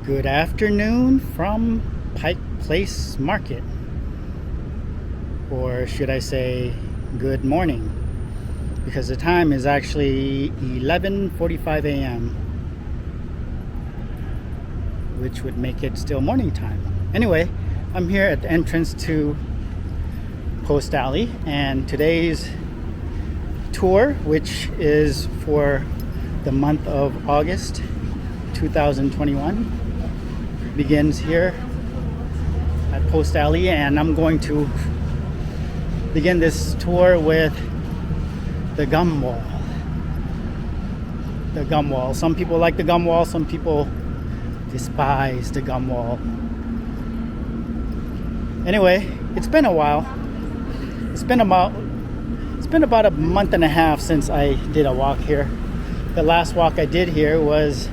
Good afternoon from Pike Place Market, or should I say good morning, because the time is actually 11:45 a.m., which would make it still morning time. Anyway, I'm here at the entrance to Post Alley, and today's tour, which is for the month of August 2021, begins here at Post Alley, and I'm going to begin this tour with the gum wall. The gum wall. Some people like the gum wall, some people despise the gum wall. Anyway, it's been a while. It's been about a month and a half since I did a walk here. The last walk I did here was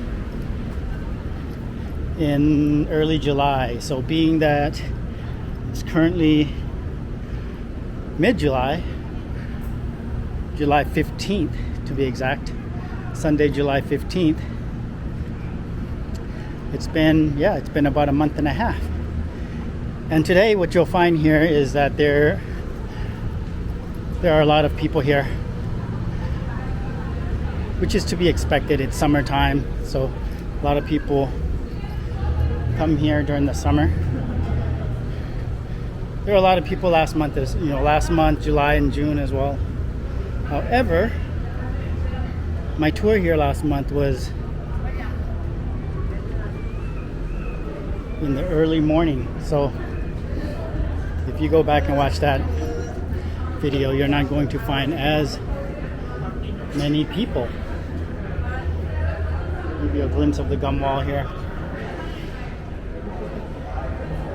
in early July. So being that it's currently mid-July, July 15th to be exact, Sunday, July 15th, it's been about a month and a half. And today what you'll find here is that there are a lot of people here, which is to be expected. It's summertime, so a lot of people come here during the summer. There were a lot of people last month, July and June as well. However, my tour here last month was in the early morning. So if you go back and watch that video, you're not going to find as many people. I'll give you a glimpse of the gum wall here.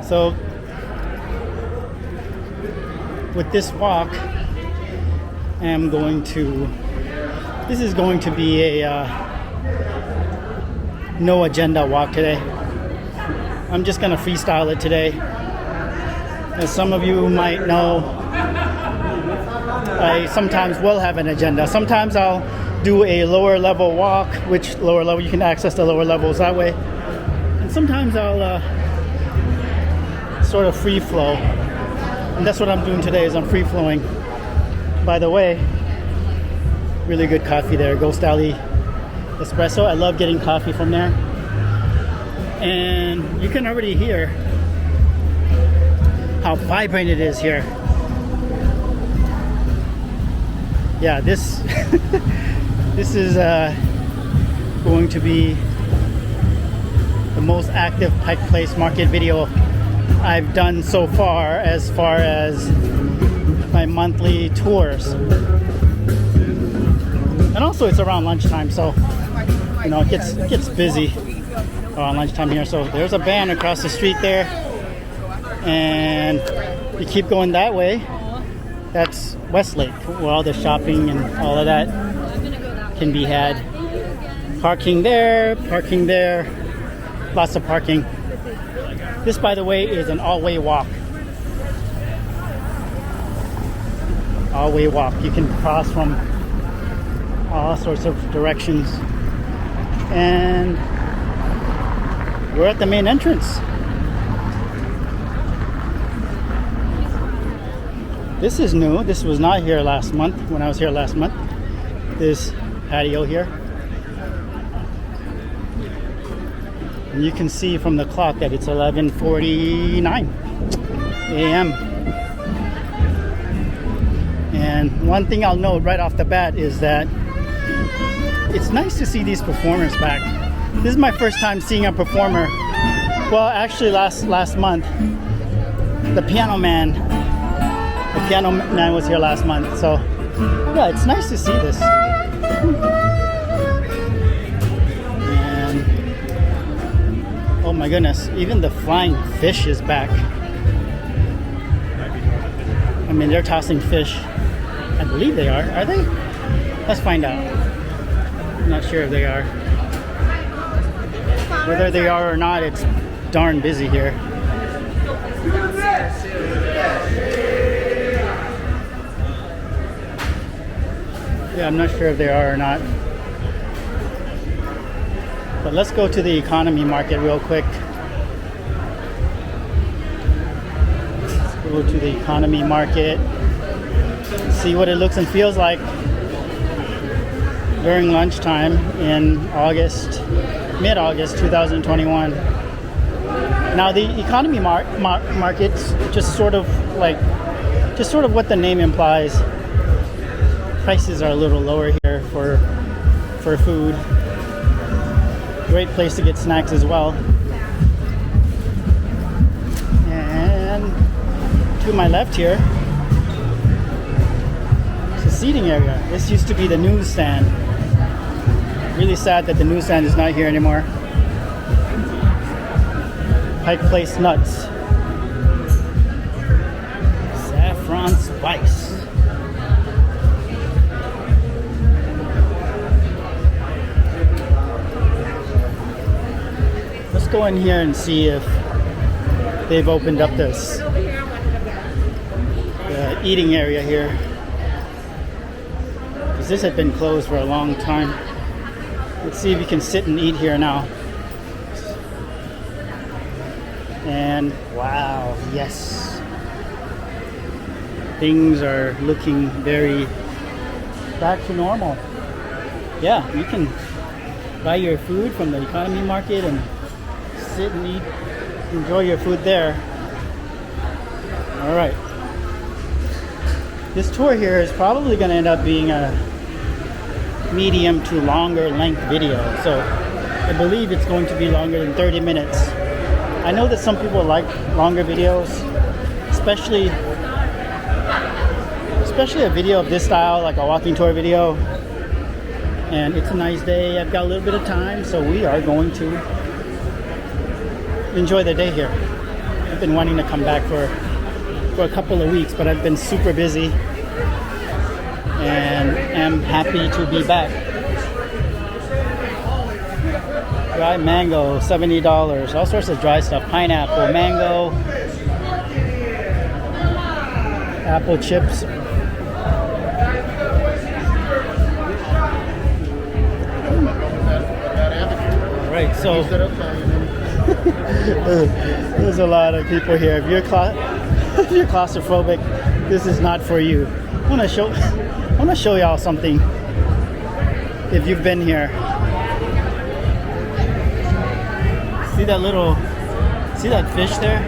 So with this walk, this is going to be a no agenda walk today. I'm just gonna freestyle it today. As some of you might know, I sometimes will have an agenda. Sometimes I'll do a lower level walk, which lower level, you can access the lower levels that way. And sometimes I'll sort of free flow. And that's what I'm doing today, is I'm free flowing. By the way, really good coffee there, Ghost Alley Espresso. I love getting coffee from there. And you can already hear how vibrant it is here. Yeah, this this is going to be the most active Pike Place Market video I've done so far as my monthly tours. And also it's around lunchtime, so it gets busy around lunchtime here. So there's a band across the street there, and you keep going that way, that's Westlake, where all the shopping and all of that can be had. Parking there, lots of parking. This, by the way, is an all-way walk. All-way walk. You can cross from all sorts of directions. And we're at the main entrance. This is new. This was not here last month, when I was here last month. This patio here. And you can see from the clock that it's 11:49 a.m. And one thing I'll note right off the bat is that it's nice to see these performers back. This is my first time seeing a performer. Well, actually last month, the piano man was here last month. So yeah, it's nice to see this. Oh my goodness, even the flying fish is back. I mean, they're tossing fish. I believe they are. Are they? Let's find out. I'm not sure if they are. Whether they are or not, it's darn busy here. Yeah, I'm not sure if they are or not. But let's go to the economy market real quick. Let's go to the economy market. See what it looks and feels like during lunchtime in mid-August 2021. Now the economy market's just sort of what the name implies. Prices are a little lower here for food. Great place to get snacks as well. And to my left here, it's a seating area. This used to be the newsstand. Really sad that the newsstand is not here anymore. Pike Place nuts. Saffron spice. Let's go in here and see if they've opened up the eating area here. Because this had been closed for a long time. Let's see if we can sit and eat here now. And wow, yes. Things are looking very back to normal. Yeah, you can buy your food from the economy market and sit and eat, enjoy your food there. All right. This tour here is probably going to end up being a medium to longer length video. So I believe it's going to be longer than 30 minutes. I know that some people like longer videos, especially a video of this style, like a walking tour video. And it's a nice day. I've got a little bit of time, so we are going to enjoy the day here. I've been wanting to come back for a couple of weeks, but I've been super busy and am happy to be back. Dry mango, $70. All sorts of dry stuff. Pineapple, mango, apple chips. All right, so there's a lot of people here. If you're claustrophobic, this is not for you. I want to show y'all something. If you've been here, see that fish there?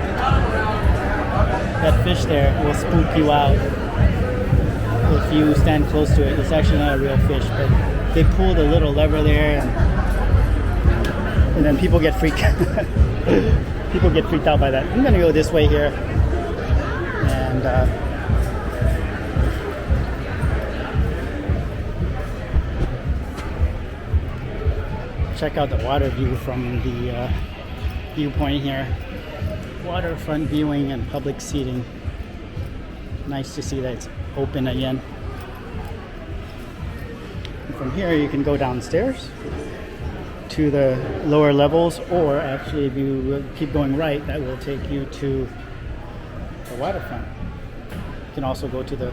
That fish there will spook you out if you stand close to it. It's actually not a real fish, but they pull the little lever there, and then people get freaked out by that. I'm gonna go this way here, and check out the water view from the viewpoint here. Waterfront viewing and public seating. Nice to see that it's open again. And from here you can go downstairs to the lower levels, or actually if you keep going right, that will take you to the waterfront. You can also go to the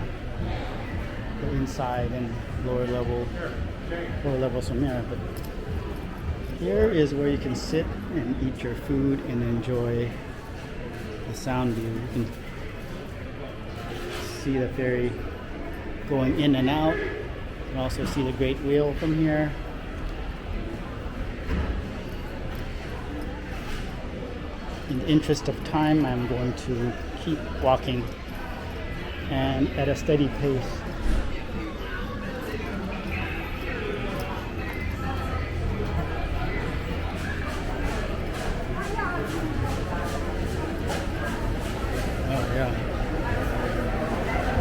inside and lower levels from here. But here is where you can sit and eat your food and enjoy the sound view. You can see the ferry going in and out. You can also see the Great Wheel from here. In the interest of time, I'm going to keep walking and at a steady pace.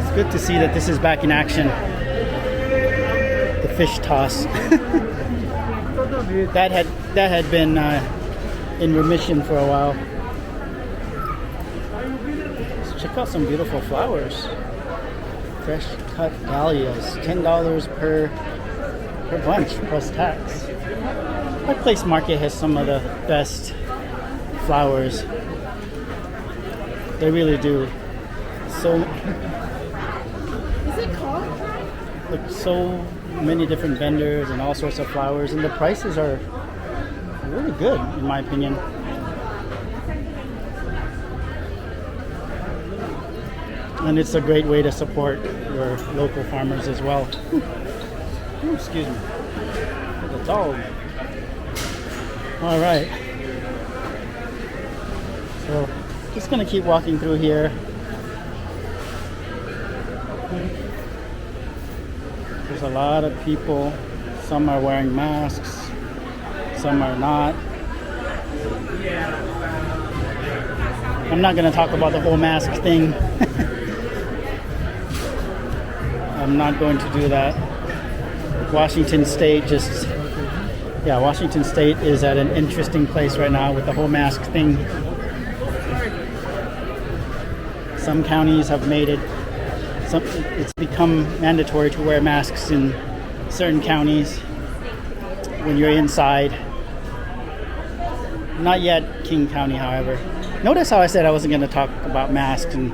It's good to see that this is back in action. The fish toss. that had been in remission for a while. Let's check out some beautiful flowers. Fresh cut dahlias, $10 per bunch plus tax. Pike Place Market has some of the best flowers. They really do. So many different vendors and all sorts of flowers, and the prices are really good, in my opinion. And it's a great way to support your local farmers as well. Ooh, excuse me. There's a dog. All right. So, just gonna keep walking through here. There's a lot of people. Some are wearing masks, some are not. I'm not gonna talk about the whole mask thing. I'm not going to do that. Washington State Washington State is at an interesting place right now with the whole mask thing. Some counties have made it, it's become mandatory to wear masks in certain counties when you're inside. Not yet King County, however. Notice how I said I wasn't going to talk about masks, and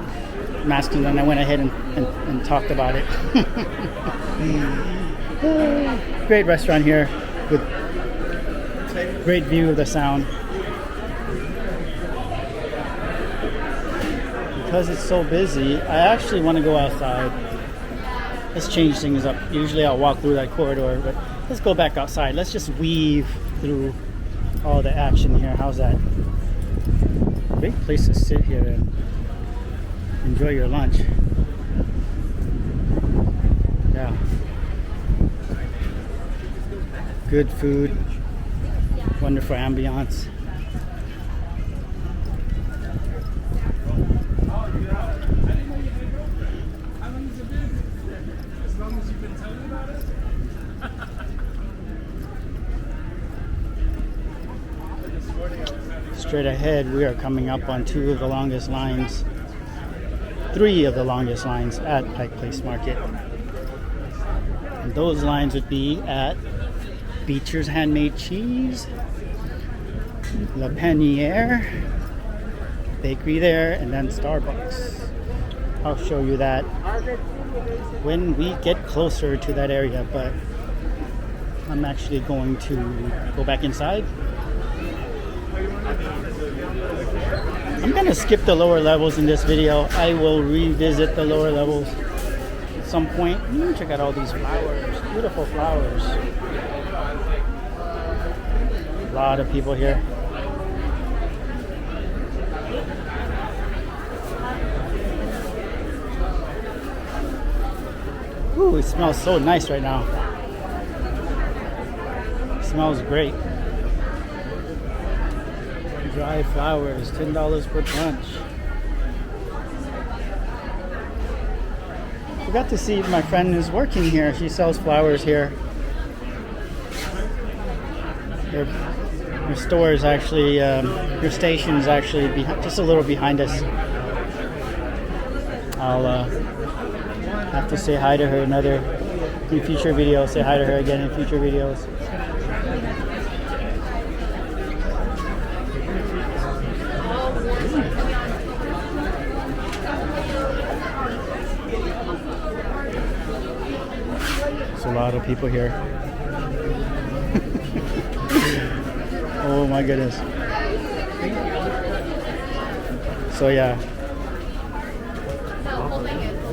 then I went ahead and talked about it. Great restaurant here with great view of the sound. Because it's so busy, I actually want to go outside. Let's change things up. Usually I'll walk through that corridor, but let's go back outside. Let's just weave through all the action here. How's that? Great place to sit here and enjoy your lunch. Yeah. Good food. Wonderful ambiance. Straight ahead, we are coming up on three of the longest lines at Pike Place Market. And those lines would be at Beecher's Handmade Cheese, La Peniere, bakery there, and then Starbucks. I'll show you that when we get closer to that area, but I'm actually going to go back inside. I'm gonna skip the lower levels in this video. I will revisit the lower levels at some point. Check out all these flowers, beautiful flowers. A lot of people here. Ooh, it smells so nice right now. It smells great. Dry flowers, $10 per bunch. I got to see my friend who's working here. She sells flowers here. Her store is actually, her station is actually just a little behind us. I'll have to say hi to her in future videos. Say hi to her again in future videos. There's a lot of people here. Oh my goodness. So yeah,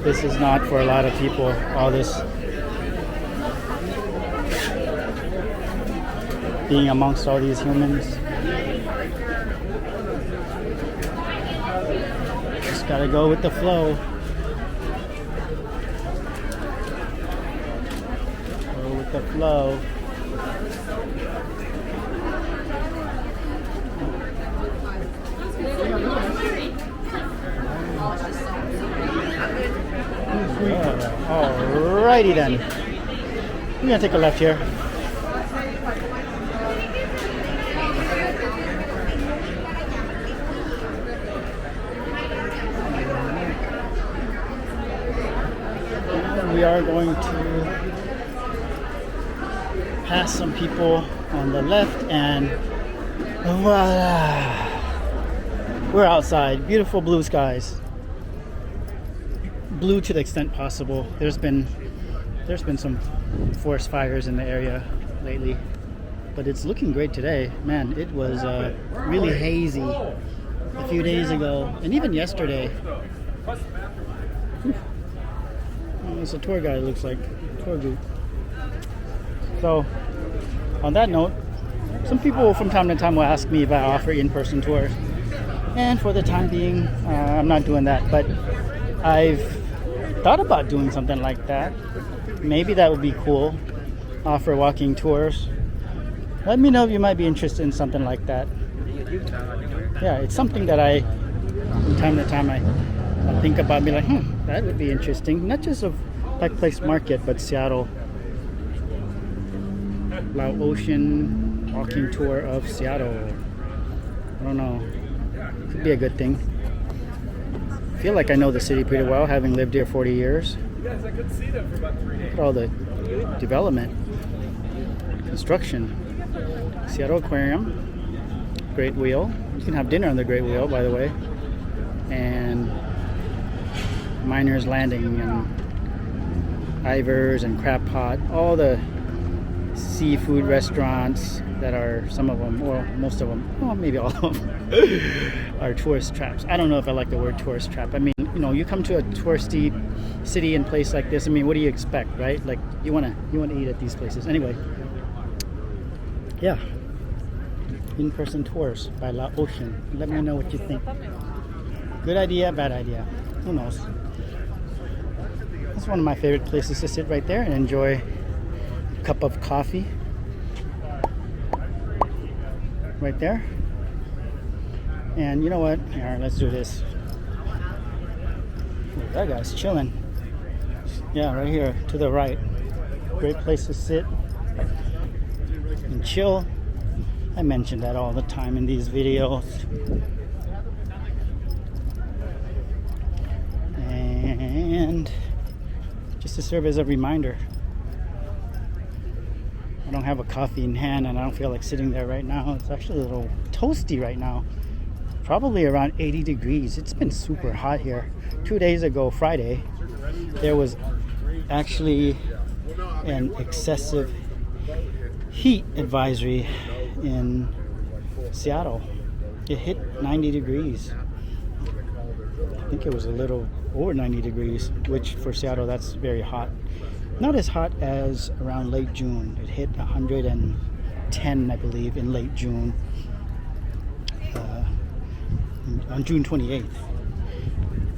this is not for a lot of people. All this being amongst all these humans. Just gotta go with the flow. Go with the flow. Alrighty then. We're gonna take a left here. And we are going to pass some people on the left, and voila! We're outside. Beautiful blue skies. Blue to the extent possible. There's been some forest fires in the area lately. but it's looking great today. Man, it was really hazy a few days ago, and even yesterday. Whew. Oh, it's a tour guide, it looks like. Tour group. So, on that note, some people from time to time will ask me if I offer in-person tours. And for the time being, I'm not doing that. But I've thought about doing something like that. Maybe that would be cool. Offer walking tours. Let me know if you might be interested in something like that. Yeah, it's something that from time to time, I think about and be like, that would be interesting. Not just of Pike Place Market, but Seattle. Laotian walking tour of Seattle. I don't know. Could be a good thing. I feel like I know the city pretty well, having lived here 40 years. Look at all the development, construction. Seattle Aquarium, Great Wheel. You can have dinner on the Great Wheel, by the way. And Miners Landing and Ivers and Crab Pot. All the seafood restaurants that are, some of them, or most of them, well, maybe all of them, are tourist traps. I don't know if I like the word tourist trap. I mean, you come to a touristy city and place like this. I mean, what do you expect, right? Like, you wanna eat at these places. Anyway, yeah, in-person tours by Laotian. Let me know what you think. Good idea, bad idea. Who knows? It's one of my favorite places to sit right there and enjoy a cup of coffee. Right there. And you know what? Here, let's do this. Ooh, that guy's chilling. Yeah, right here to the right. Great place to sit and chill. I mention that all the time in these videos. And just to serve as a reminder, I don't have a coffee in hand and I don't feel like sitting there right now. It's actually a little toasty right now. Probably around 80 degrees. It's been super hot here. 2 days ago, Friday, there was actually an excessive heat advisory in Seattle. It hit 90 degrees. I think it was a little over 90 degrees, which for Seattle, that's very hot. Not as hot as around late June. It hit 110, I believe, in late June, on June 28th.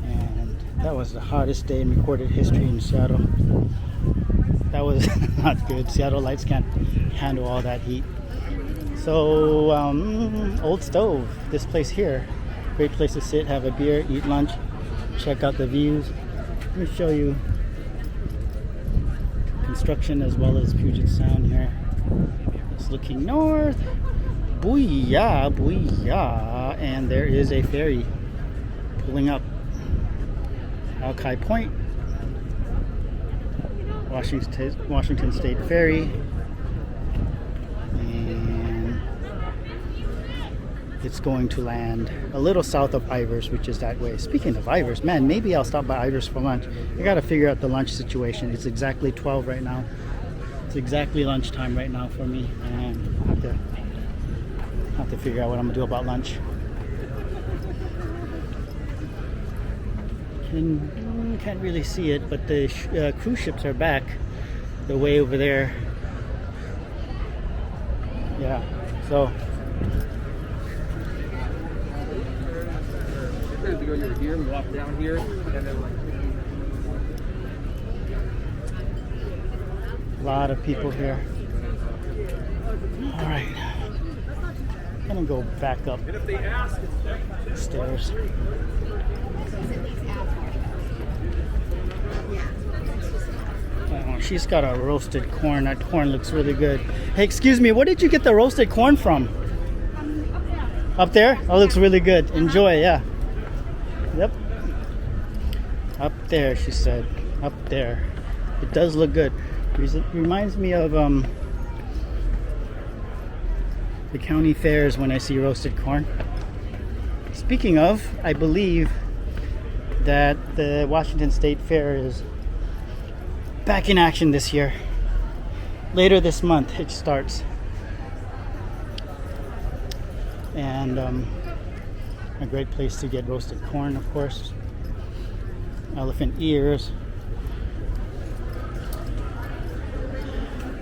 And that was the hottest day in recorded history in Seattle. That was not good. Seattle lights can't handle all that heat. So, Old Stove, this place here, great place to sit, have a beer, eat lunch, check out the views. Let me show you construction as well as Puget Sound here. It's looking north. Booyah, booyah. And there is a ferry pulling up. Alki Point, Washington State Ferry. And it's going to land a little south of Ivers, which is that way. Speaking of Ivers, man, maybe I'll stop by Ivers for lunch. I gotta figure out the lunch situation. It's exactly 12 right now. It's exactly lunchtime right now for me, and I have to figure out what I'm gonna do about lunch. Can't really see it, but the cruise ships are back the way over there. Yeah, so to go over here, we walk down here, and then a lot of people here. All right, I'm gonna go back up the stairs. Oh, she's got a roasted corn. That corn looks really good. Hey, excuse me, where did you get the roasted corn from? Up there? Oh, it looks really good. Enjoy, yeah. Yep. Up there, she said. Up there. It does look good. It reminds me of the county fairs when I see roasted corn. Speaking of, I believe that the Washington State Fair is back in action this year. Later this month it starts. and a great place to get roasted corn, of course. Elephant ears.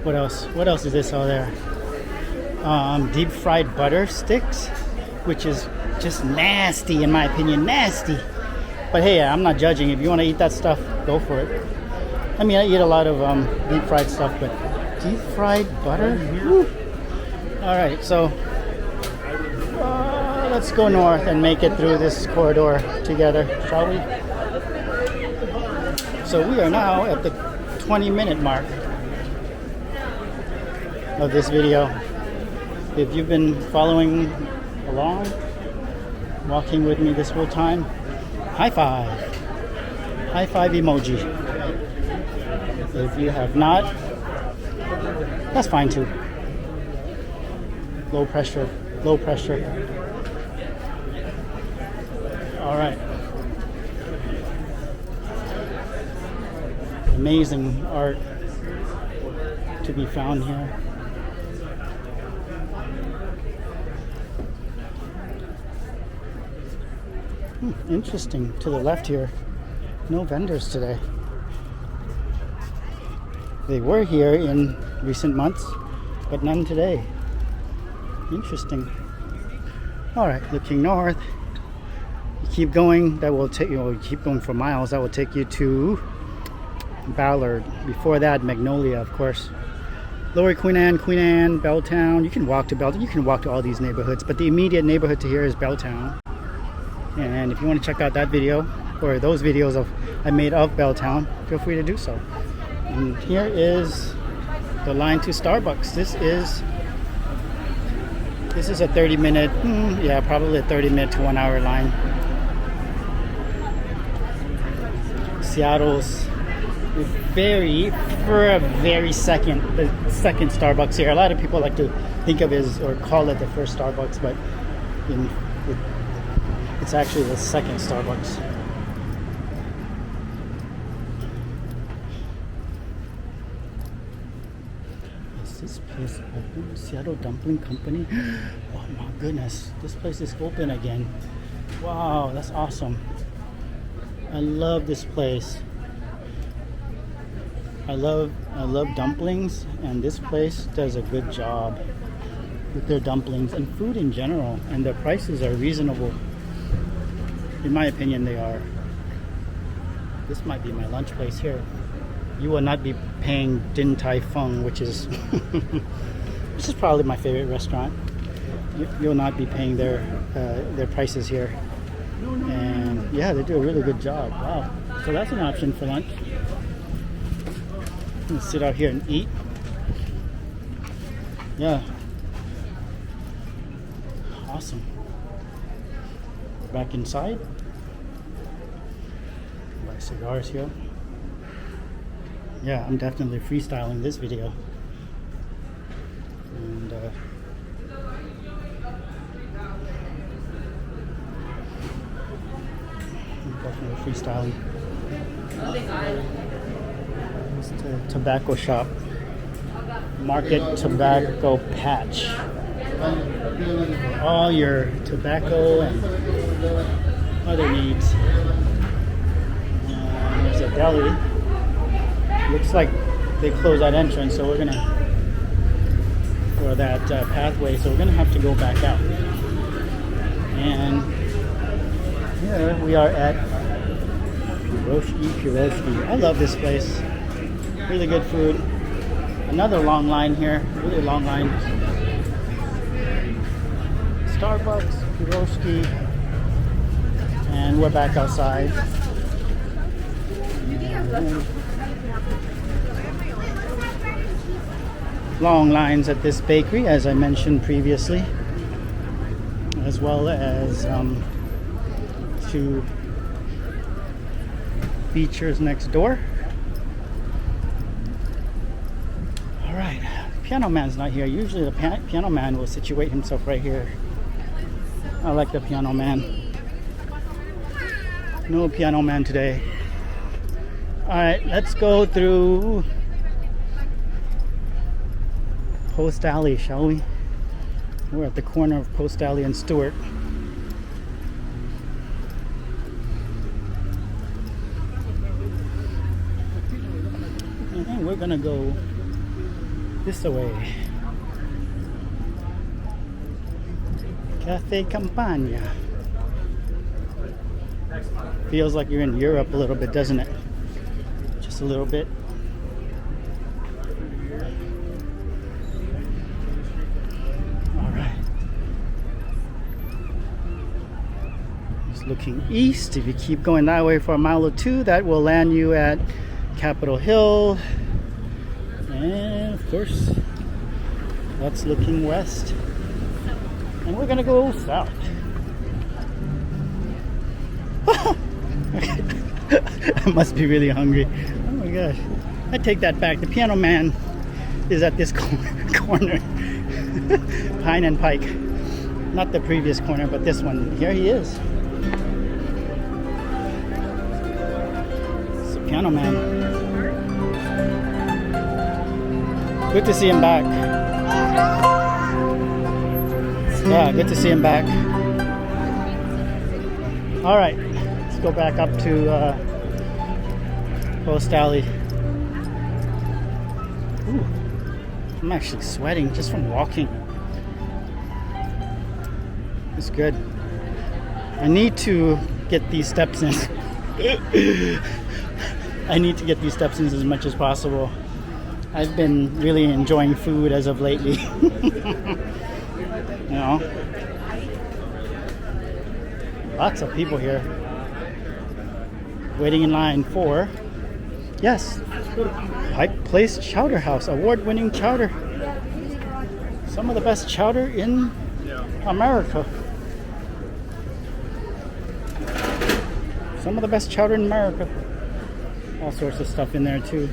What else? What else is this out there? Deep fried butter sticks, which is just nasty in my opinion, nasty. But hey, I'm not judging. If you want to eat that stuff, go for it. I mean, I eat a lot of deep fried stuff, but deep fried butter? Woo. All right, so let's go north and make it through this corridor together, shall we? So we are now at the 20-minute mark of this video. If you've been following along, walking with me this whole time, high five. High five emoji. If you have not, that's fine too. Low pressure, low pressure. All right. Amazing art to be found here. Interesting. To the left here, no vendors today. They were here in recent months, but none today. Interesting. All right, looking north. You keep going, that will take you. Keep going for miles. That will take you to Ballard. Before that, Magnolia, of course. Lower Queen Anne, Belltown. You can walk to Belltown. You can walk to all these neighborhoods, but the immediate neighborhood to here is Belltown. And if you want to check out that video or those videos I made of Belltown, feel free to do so. And here is the line to Starbucks. This is a 30-minute, yeah, probably a 30-minute to 1 hour line. Seattle's for a very second Starbucks here. A lot of people like to think of it as, or call it the first Starbucks, but it's actually the second Starbucks. Is this place open? Seattle Dumpling Company? Oh my goodness, this place is open again. Wow, that's awesome. I love this place. I love dumplings, and this place does a good job with their dumplings and food in general, and their prices are reasonable. In my opinion, they are. This might be my lunch place here. You will not be paying Din Tai Fung, which is probably my favorite restaurant. You'll not be paying their prices here. And yeah, they do a really good job. Wow. So that's an option for lunch. Let's sit out here and eat. Yeah. Awesome. Back inside. Buy cigars here. Yeah, I'm definitely freestyling this video. And I'm definitely freestyling. It's a tobacco shop. Market Tobacco Patch. All your tobacco and other needs. There's a deli. Looks like they closed that entrance, so we're gonna, or that pathway, so we're gonna have to go back out. And here we are at Piroshki. I love this place. Really good food. Another long line here, really long line. Starbucks, Piroshki, and we're back outside. And long lines at this bakery, as I mentioned previously, as well as two features next door. All right, Piano Man's not here. Usually the Piano Man will situate himself right here. I like the Piano Man. No Piano Man today. All right, let's go through Post Alley, shall we? We're at the corner of Post Alley and Stewart. And we're gonna go this way. Cafe Campagna. Feels like you're in Europe a little bit, doesn't it? Just a little bit. Alright. Just looking east. If you keep going that way for a mile or two, that will land you at Capitol Hill. And of course, that's looking west. And we're gonna go south. I must be really hungry. Oh my gosh. I take that back. The Piano Man is at this corner. Pine and Pike. Not the previous corner, but this one. Here he is. It's the Piano Man. Good to see him back. Yeah, good to see him back. All right, let's go back up to Post Alley. Ooh, I'm actually sweating just from walking. It's good. I need to get these steps in. I need to get these steps in as much as possible. I've been really enjoying food as of lately. You know, lots of people here waiting in line for, yes, Pike Place Chowder House, award-winning chowder. Some of the best chowder in America. Some of the best chowder in America. All sorts of stuff in there too.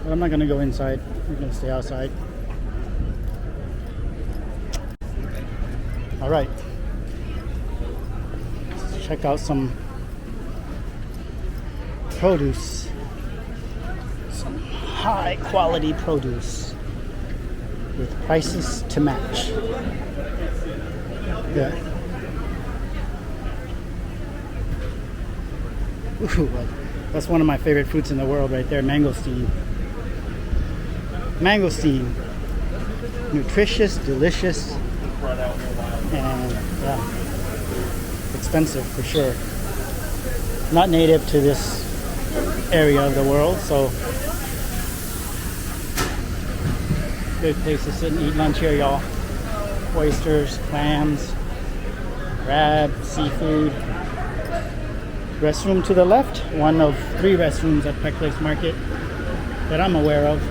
But I'm not going to go inside. I'm going to stay outside. All right. Let's check out some produce. Some high quality produce with prices to match. Yeah. Ooh, that's one of my favorite fruits in the world right there, mangosteen. Mangosteen. Nutritious, delicious, and yeah, expensive for sure. Not native to this area of the world, so good place to sit and eat lunch here, y'all. Oysters, clams, crab, seafood. Restroom to the left, one of 3 restrooms at Pike Place Market that I'm aware of.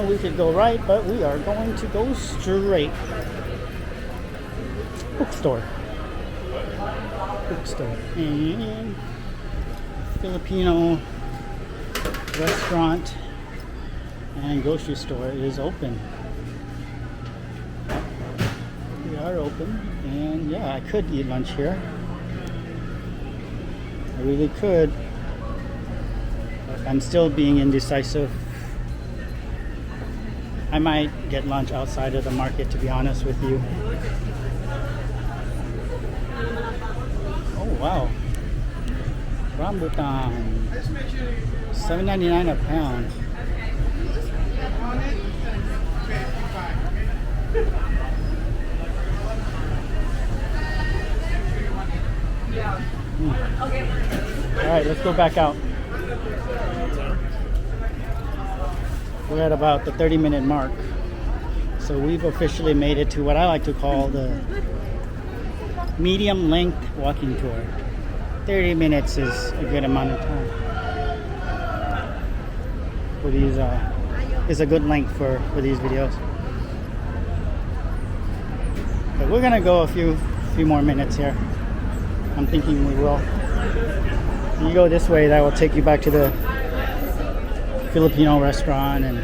We could go right, but we are going to go straight. Bookstore. And Filipino restaurant and grocery store is open. We are open, and yeah, I could eat lunch here. I really could. But I'm still being indecisive. I might get lunch outside of the market, to be honest with you. Oh wow. Rambutan. $7.99 a pound. Alright, let's go back out. We're at about the 30-minute mark. So we've officially made it to what I like to call the medium length walking tour. 30 minutes is a good amount of time. For these is a good length for these videos. But we're gonna go a few more minutes here. I'm thinking we will. You go this way, that will take you back to the Filipino restaurant and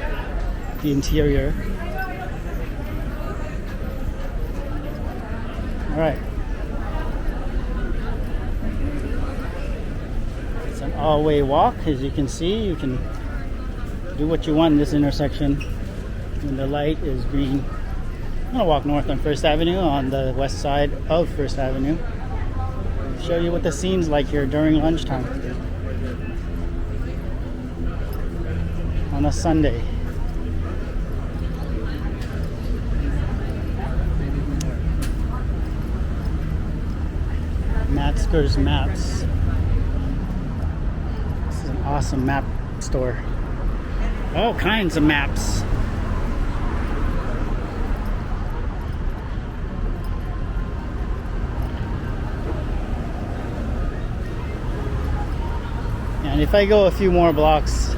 the interior. All right. It's an all-way walk. As you can see, you can do what you want in this intersection. when the light is green. I'm gonna walk north on First Avenue on the west side of First Avenue. Show you what the scene's like here during lunchtime on a Sunday. Matzker's Maps. This is an awesome map store. All kinds of maps. And if I go a few more blocks,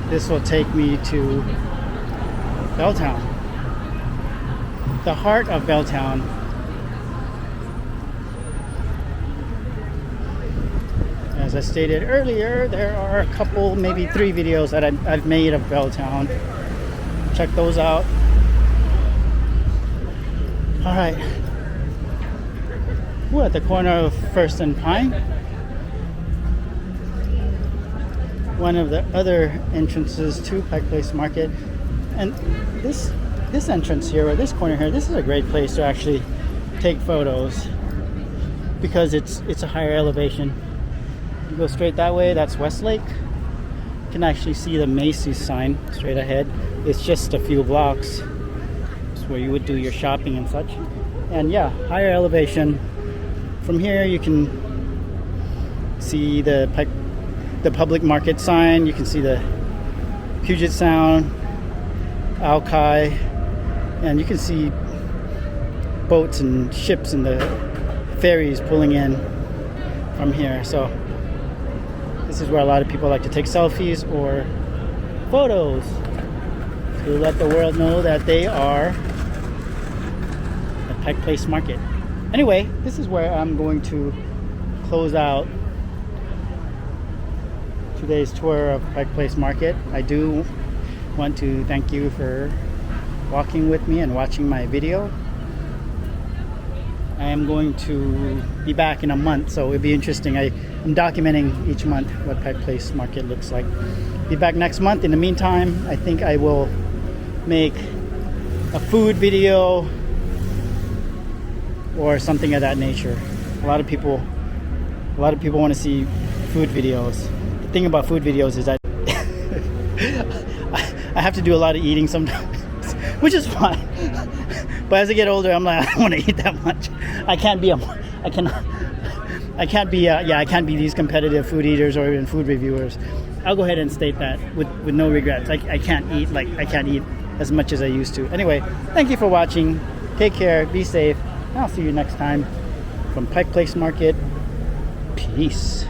this will take me to Belltown, the heart of Belltown. As I stated earlier, there are a couple, maybe 3 videos that I've made of Belltown. Check those out. All right, we're at the corner of First and Pine. One of the other entrances to Pike Place Market, and this entrance here, or this corner here, this is a great place to actually take photos because it's a higher elevation. You go straight that way, that's Westlake. You can actually see the Macy's sign straight ahead. It's just a few blocks. It's where you would do your shopping and such. And yeah, higher elevation. From here you can see the public market sign. You can see the Puget Sound, Alki, and you can see boats and ships and the ferries pulling in from here. So this is where a lot of people like to take selfies or photos to let the world know that they are at Pike Place Market. Anyway, this is where I'm going to close out today's tour of Pike Place Market. I do want to thank you for walking with me and watching my video. I am going to be back in a month, so it'll be interesting. I'm documenting each month what Pike Place Market looks like. Be back next month. In the meantime, I think I will make a food video or something of that nature. A lot of people want to see food videos. The thing about food videos is that I have to do a lot of eating sometimes, which is fine. But as I get older, I'm like, I don't want to eat that much. I can't be these competitive food eaters or even food reviewers. I'll go ahead and state that with no regrets. I can't eat as much as I used to. Anyway, thank you for watching. Take care, be safe, and I'll see you next time from Pike Place Market. Peace.